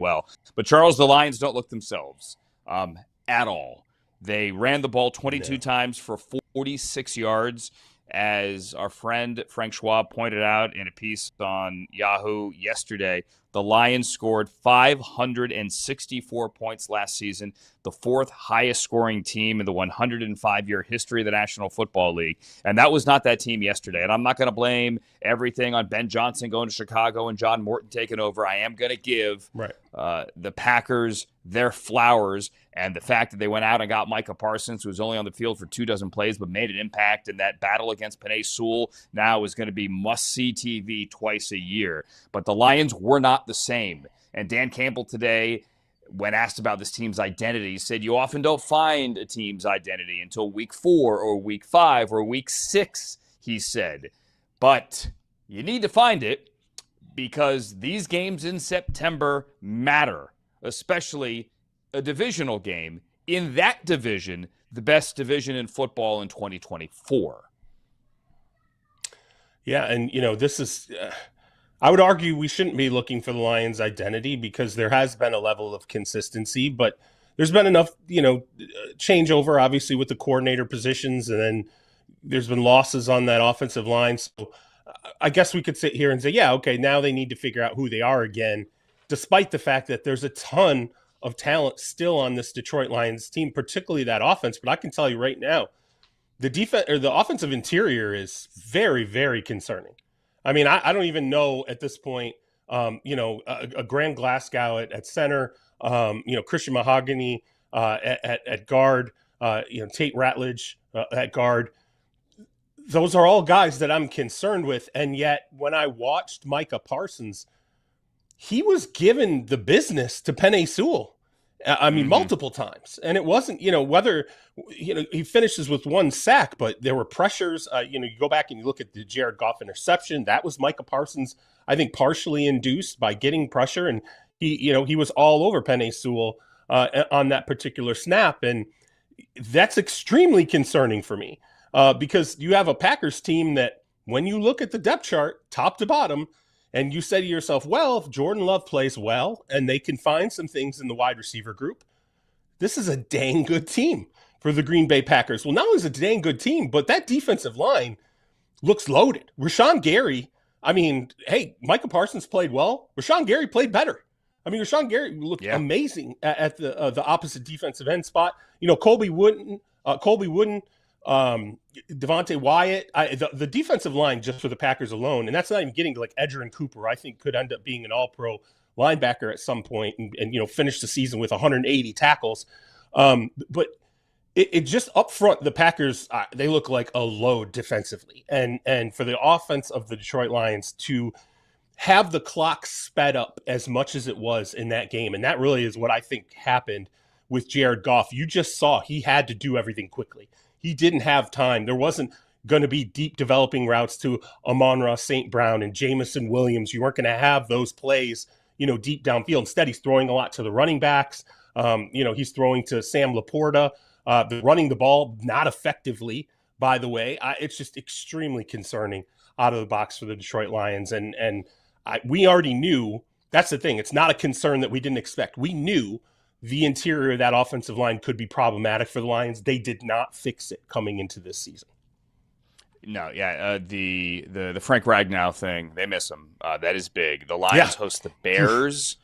well. But Charles, the Lions don't look themselves at all. They ran the ball 22 times for 46 yards. As our friend Frank Schwab pointed out in a piece on Yahoo yesterday, the Lions scored 564 points last season, the fourth highest scoring team in the 105-year history of the National Football League. And that was not that team yesterday. And I'm not going to blame everything on Ben Johnson going to Chicago and John Morton taking over. I am going to give the Packers their flowers, and the fact that they went out and got Micah Parsons, who was only on the field for 24 plays but made an impact, and that battle against Penei Sewell now is going to be must-see TV twice a year. But the Lions were not the same. And Dan Campbell today, when asked about this team's identity, said you often don't find a team's identity until week 4 or week 5 or week 6, he said. But you need to find it because these games in September matter, especially a divisional game. In that division, the best division in football in 2024. Yeah, and, this is I would argue we shouldn't be looking for the Lions' identity because there has been a level of consistency, but there's been enough, changeover, obviously, with the coordinator positions, and then there's been losses on that offensive line. So I guess we could sit here and say, yeah, okay, now they need to figure out who they are again, despite the fact that there's a ton of talent still on this Detroit Lions team, particularly that offense. But I can tell you right now, the defense or the offensive interior is very, very concerning. I mean, I don't even know at this point, a Graham Glasgow at center, Christian Mahogany at guard, Tate Ratledge at guard. Those are all guys that I'm concerned with. And yet when I watched Micah Parsons, he was given the business to Penei Sewell. I mean, multiple times. And it wasn't, whether, he finishes with 1 sack, but there were pressures. You go back and you look at the Jared Goff interception. That was Micah Parsons, I think, partially induced by getting pressure. And he was all over Penei Sewell on that particular snap. And that's extremely concerning for me because you have a Packers team that when you look at the depth chart, top to bottom, and you say to yourself, well, if Jordan Love plays well and they can find some things in the wide receiver group, this is a dang good team for the Green Bay Packers. Well, not only is it a dang good team, but that defensive line looks loaded. Rashan Gary, I mean, hey, Micah Parsons played well. Rashan Gary played better. I mean, Rashan Gary looked amazing at the opposite defensive end spot. Colby Wooden, Devontae Wyatt, the defensive line just for the Packers alone, and that's not even getting to like Edgerrin Cooper, I think could end up being an all-pro linebacker at some point and finish the season with 180 tackles. But it just up front, the Packers, they look like a load defensively. And for the offense of the Detroit Lions to have the clock sped up as much as it was in that game, and that really is what I think happened with Jared Goff. You just saw he had to do everything quickly. He didn't have time. There wasn't going to be deep developing routes to Amon-Ra St. Brown and Jameson Williams. You weren't going to have those plays, deep downfield. Instead, he's throwing a lot to the running backs. He's throwing to Sam Laporta, running the ball not effectively, by the way. It's just extremely concerning out of the box for the Detroit Lions. And we already knew, that's the thing. It's not a concern that we didn't expect. We knew the interior of that offensive line could be problematic for the Lions. They did not fix it coming into this season. No, the Frank Ragnow thing, they miss him. That is big. The Lions host the Bears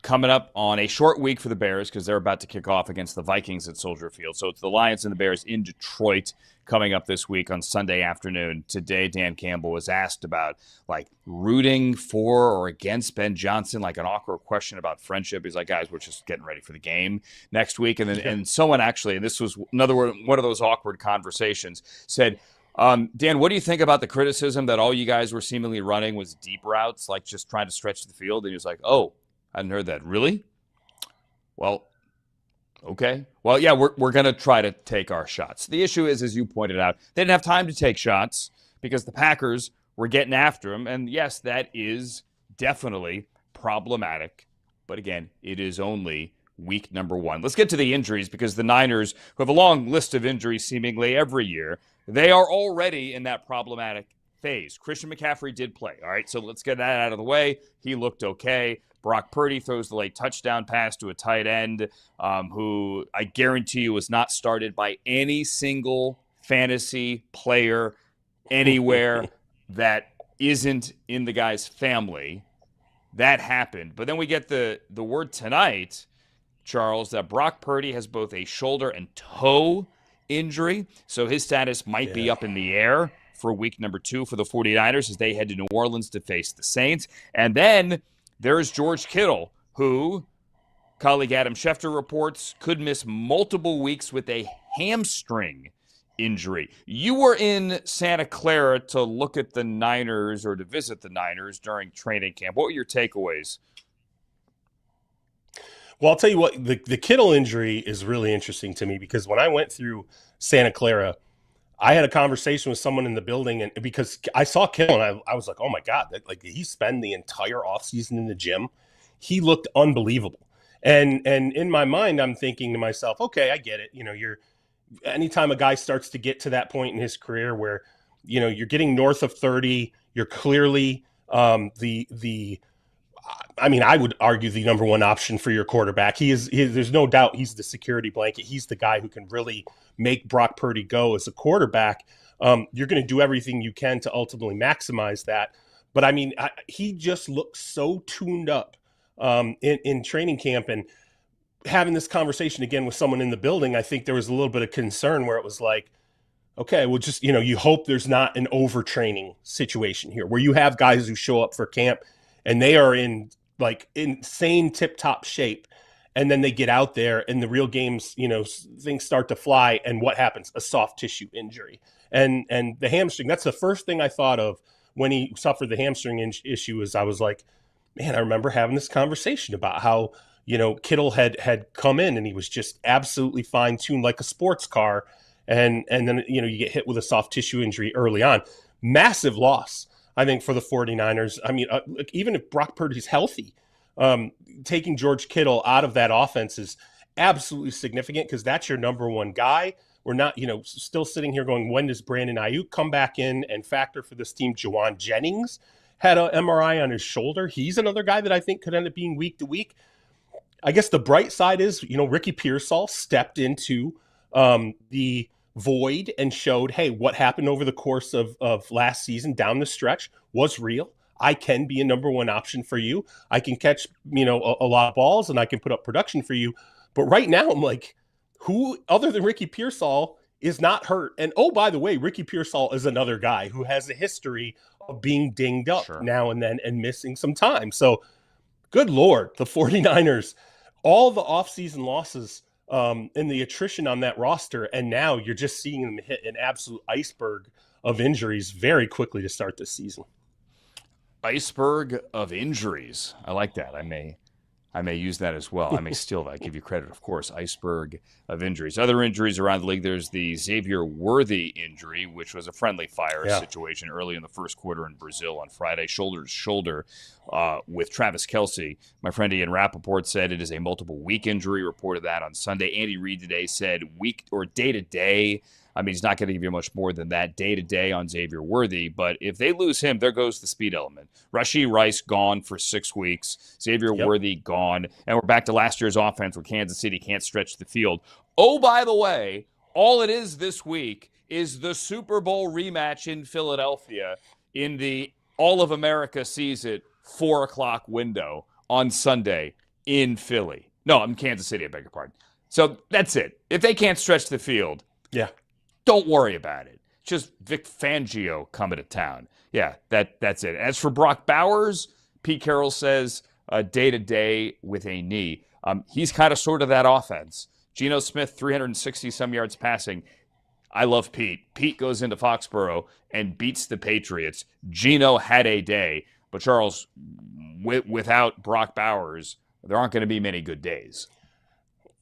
coming up on a short week for the Bears because they're about to kick off against the Vikings at Soldier Field. So it's the Lions and the Bears in Detroit coming up this week on Sunday afternoon. Today, Dan Campbell was asked about rooting for or against Ben Johnson, like an awkward question about friendship. He's like, guys, we're just getting ready for the game next week. And then and someone actually, and this was one of those awkward conversations, said, Dan, what do you think about the criticism that all you guys were seemingly running was deep routes, like just trying to stretch the field? And he was like, oh, I hadn't heard that. Really? Well, okay. Well, yeah, we're going to try to take our shots. The issue is, as you pointed out, they didn't have time to take shots because the Packers were getting after them. And yes, that is definitely problematic. But again, it is only week number 1. Let's get to the injuries because the Niners, who have a long list of injuries seemingly every year, they are already in that problematic phase. Christian McCaffrey did play. All right, so let's get that out of the way. He looked okay. Brock Purdy throws the late touchdown pass to a tight end who I guarantee you was not started by any single fantasy player anywhere that isn't in the guy's family. That happened. But then we get the word tonight, Charles, that Brock Purdy has both a shoulder and toe injury. So his status might be up in the air for week number 2 for the 49ers as they head to New Orleans to face the Saints. And then there's George Kittle, who colleague Adam Schefter reports could miss multiple weeks with a hamstring injury. You were in Santa Clara to look at the Niners or to visit the Niners during training camp. What were your takeaways? Well, I'll tell you what, the Kittle injury is really interesting to me because when I went through Santa Clara, I had a conversation with someone in the building, and because I saw Kittle and I was like, oh my God, like he spent the entire offseason in the gym. He looked unbelievable. And in my mind, I'm thinking to myself, okay, I get it. You know, anytime a guy starts to get to that point in his career where, you know, you're getting north of 30, you're clearly I would argue the number one option for your quarterback. There's no doubt he's the security blanket. He's the guy who can really make Brock Purdy go as a quarterback. You're going to do everything you can to ultimately maximize that. But I mean, he just looks so tuned up in training camp, and having this conversation again with someone in the building, I think there was a little bit of concern where it was like, okay, well, just, you know, you hope there's not an overtraining situation here where you have guys who show up for camp and they are in like insane tip-top shape, and then they get out there and the real games, you know, things start to fly, and what happens? A soft tissue injury. And the hamstring, that's the first thing I thought of when he suffered the hamstring issue. Is I was like, man, I remember having this conversation about how, you know, Kittle had come in and he was just absolutely fine-tuned like a sports car, and then, you know, you get hit with a soft tissue injury early on. Massive loss, I think, for the 49ers. I mean, even if Brock Purdy's healthy, taking George Kittle out of that offense is absolutely significant because that's your number one guy. We're not, you know, still sitting here going, when does Brandon Ayuk come back in and factor for this team? Jawan Jennings had an MRI on his shoulder. He's another guy that I think could end up being week to week. I guess the bright side is, you know, Ricky Pearsall stepped into the void and showed, hey, what happened over the course of last season down the stretch was real. I can be a number one option for you. I can catch, you know, a lot of balls and I can put up production for you. But right now I'm like, who other than Ricky Pearsall is not hurt? And oh, by the way, Ricky Pearsall is another guy who has a history of being dinged up now and then and missing some time. So good Lord, the 49ers, all the offseason losses and the attrition on that roster, and now you're just seeing them hit an absolute iceberg of injuries very quickly to start this season. Iceberg of injuries. I like that. I may use that as well. I may steal that. Give you credit, of course. Iceberg of injuries. Other injuries around the league, there's the Xavier Worthy injury, which was a friendly fire situation early in the first quarter in Brazil on Friday, shoulder to shoulder with Travis Kelce. My friend Ian Rappaport said it is a multiple week injury, reported that on Sunday. Andy Reid today said week or day to day. I mean, he's not going to give you much more than that day-to-day on Xavier Worthy, but if they lose him, there goes the speed element. Rashee Rice gone for 6 weeks, Xavier Worthy gone, and we're back to last year's offense where Kansas City can't stretch the field. Oh, by the way, all it is this week is the Super Bowl rematch in Philadelphia in the All of America sees it 4 o'clock window on Sunday in Philly. No, I'm Kansas City, I beg your pardon. So that's it. If they can't stretch the field, don't worry about it. Just Vic Fangio coming to town. Yeah, that's it. As for Brock Bowers, Pete Carroll says day-to-day with a knee. He's kind of sort of that offense. Geno Smith, 360-some yards passing. I love Pete. Pete goes into Foxborough and beats the Patriots. Geno had a day. But, Charles, without Brock Bowers, there aren't going to be many good days.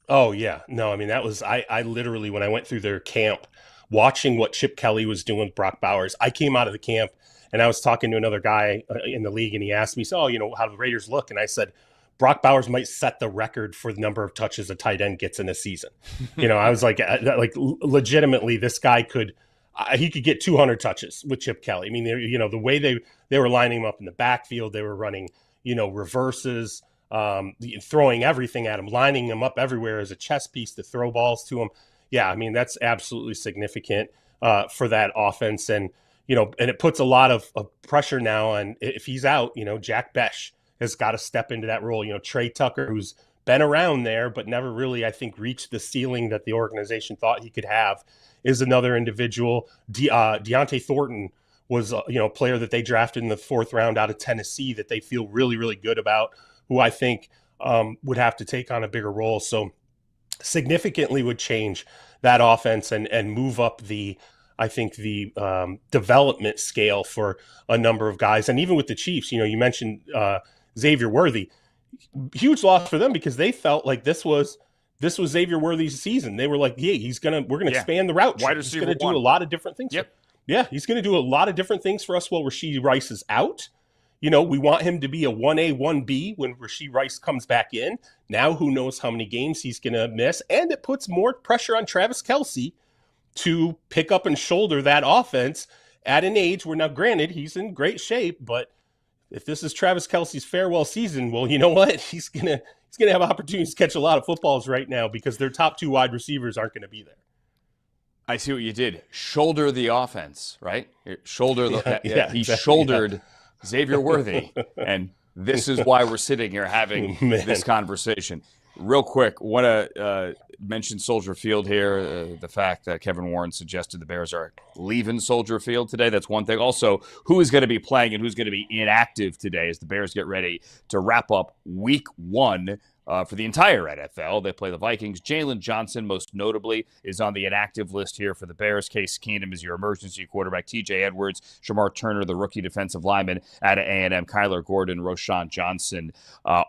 Oh, yeah. No, I mean, that was – I literally, when I went through their camp, watching what Chip Kelly was doing with Brock Bowers, I came out of the camp and I was talking to another guy in the league, and he asked me, so, you know, how do the Raiders look? And I said, Brock Bowers might set the record for the number of touches a tight end gets in a season. You know, I was like legitimately, this guy could he could get 200 touches with Chip Kelly. I mean, you know, the way they were lining him up in the backfield, they were running, you know, reverses. throwing everything at him, lining him up everywhere as a chess piece to throw balls to him. Yeah, I mean, that's absolutely significant for that offense. And, and it puts a lot of pressure now on, if he's out, Jack Besh has got to step into that role. Trey Tucker, who's been around there, but never really, I think, reached the ceiling that the organization thought he could have, is another individual. Deontay Thornton was, a player that they drafted in the 4th round out of Tennessee that they feel really, really good about, who I think would have to take on a bigger role. So significantly would change that offense and move up the development scale for a number of guys. And even with the Chiefs, you mentioned Xavier Worthy, huge loss for them because they felt like this was Xavier Worthy's season. They were like, hey, we're gonna expand the route. He's gonna do a lot of different things. Yep. Yeah, he's gonna do a lot of different things for us while Rashee Rice is out. We want him to be a 1A, 1B when Rashee Rice comes back in. Now, who knows how many games he's going to miss. And it puts more pressure on Travis Kelce to pick up and shoulder that offense at an age where, now granted, he's in great shape, but if this is Travis Kelce's farewell season, well, you know what? He's gonna have opportunities to catch a lot of footballs right now because their top 2 wide receivers aren't going to be there. I see what you did. Shoulder the offense, right? Shoulder the he exactly, shouldered Xavier Worthy, and this is why we're sitting here having this conversation. Real quick, want to mention Soldier Field here. The fact that Kevin Warren suggested the Bears are leaving Soldier Field today, that's one thing. Also, who is going to be playing and who's going to be inactive today as the Bears get ready to wrap up Week 1 for the entire NFL. They play the Vikings. Jalen Johnson, most notably, is on the inactive list here for the Bears. Case Keenum is your emergency quarterback. TJ Edwards, Shamar Turner, the rookie defensive lineman out of A&M. Kyler Gordon, Rashan Johnson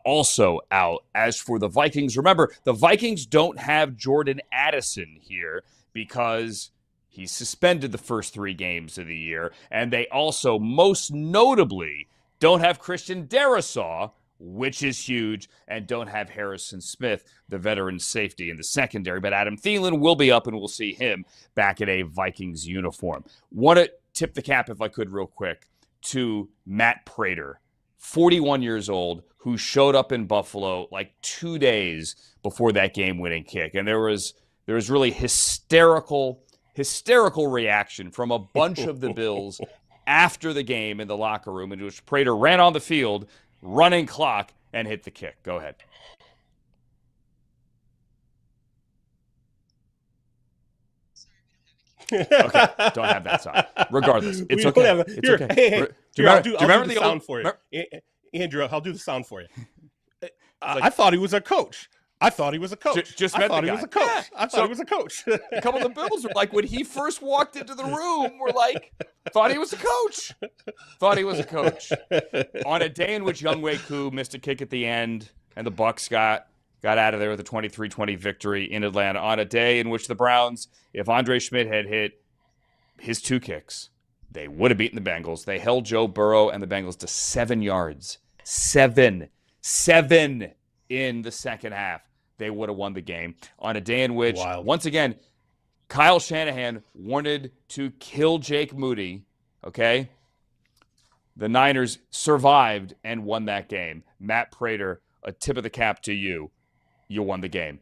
also out. As for the Vikings, remember, the Vikings don't have Jordan Addison here because he's suspended the first 3 games of the year. And they also, most notably, don't have Christian Darrisaw, which is huge, and don't have Harrison Smith, the veteran safety in the secondary. But Adam Thielen will be up, and we'll see him back in a Vikings uniform. Want to tip the cap, if I could, real quick, to Matt Prater, 41 years old, who showed up in Buffalo like 2 days before that game-winning kick. And there was really hysterical reaction from a bunch of the Bills after the game in the locker room, in which Prater ran on the field, running clock, and hit the kick. Go ahead. Okay, don't have that sound. Regardless, it's okay. It's okay. Hey, I'll do the sound for you. Andrew, I'll do the sound for you. I thought he was a coach. I thought he was a coach. I thought he was a coach. Yeah. I thought he was a coach. A couple of the Bills were like, when he first walked into the room, we're like, thought he was a coach. Thought he was a coach. On a day in which Younghoe Koo missed a kick at the end and the Bucs got out of there with a 23-20 victory in Atlanta. On a day in which the Browns, if Andre Schmidt had hit his 2 kicks, they would have beaten the Bengals. They held Joe Burrow and the Bengals to 7 yards. 7 in the second half. They would have won the game. On a day in which, once again, Kyle Shanahan wanted to kill Jake Moody, okay? The Niners survived and won that game. Matt Prater, a tip of the cap to you. You won the game.